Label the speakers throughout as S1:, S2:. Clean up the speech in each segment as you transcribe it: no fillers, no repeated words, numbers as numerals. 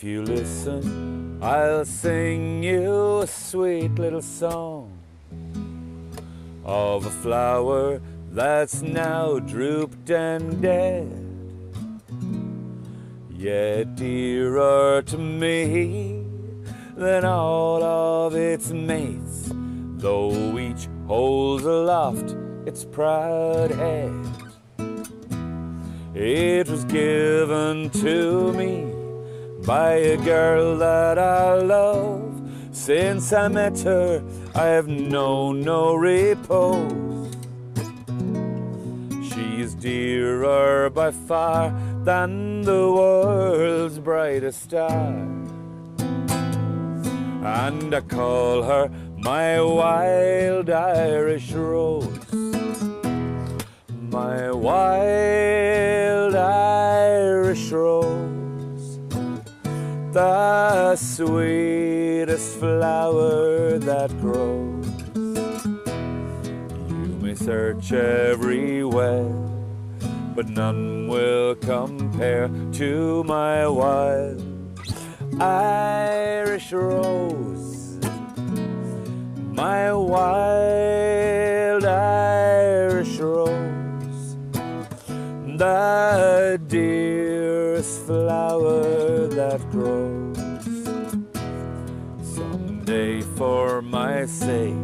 S1: you listen, I'll sing you a sweet little song of a flower that's now drooped and dead, yet dearer to me than all of its mates, though each holds aloft its proud head. It was given to me by a girl that I love. Since I met her, I have known no repose. She is dearer by far than the world's brightest star, and I call her my wild Irish rose. My wild Irish rose, the sweetest flower that grows. You may search everywhere, but none will compare to my wild Irish rose. My wild Irish rose, the dearest flower that grows. Someday for my sake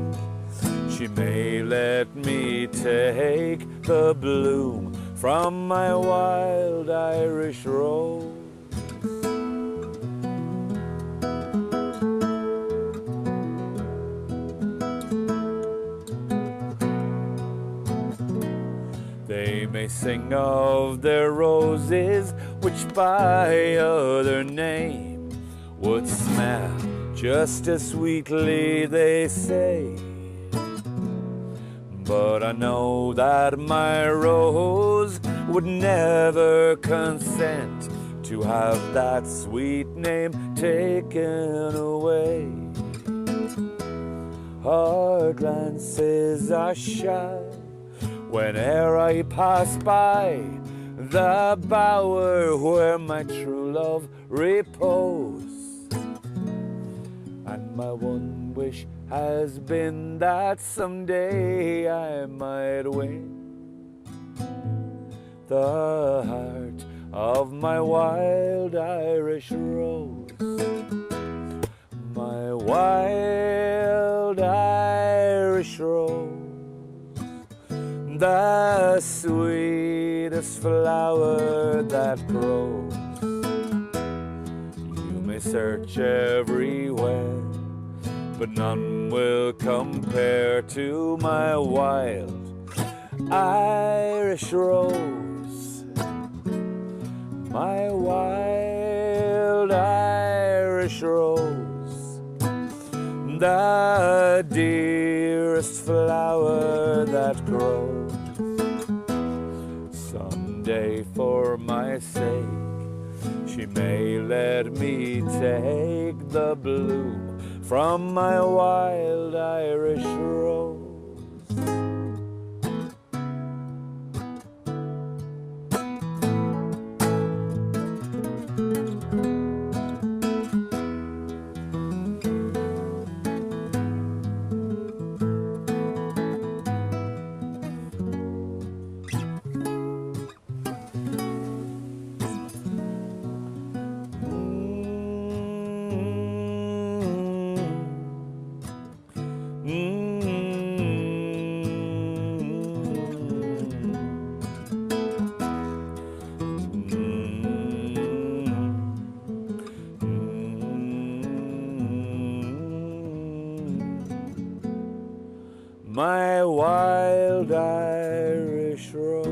S1: she may let me take the bloom from my wild Irish rose. They may sing of their roses, which by other name would smell just as sweetly, they say. But I know that my rose would never consent to have that sweet name taken away. Her glances are shy whene'er I pass by the bower where my true love repose. And my one wish has been that someday I might win the heart of my wild Irish rose. My wild Irish rose, the sweetest flower that grows. You may search everywhere, but none will compare to my wild Irish rose. My wild Irish rose, the dearest flower that grows. Someday for my sake she may let me take the bloom from my wild Irish rose. My wild Irish rose.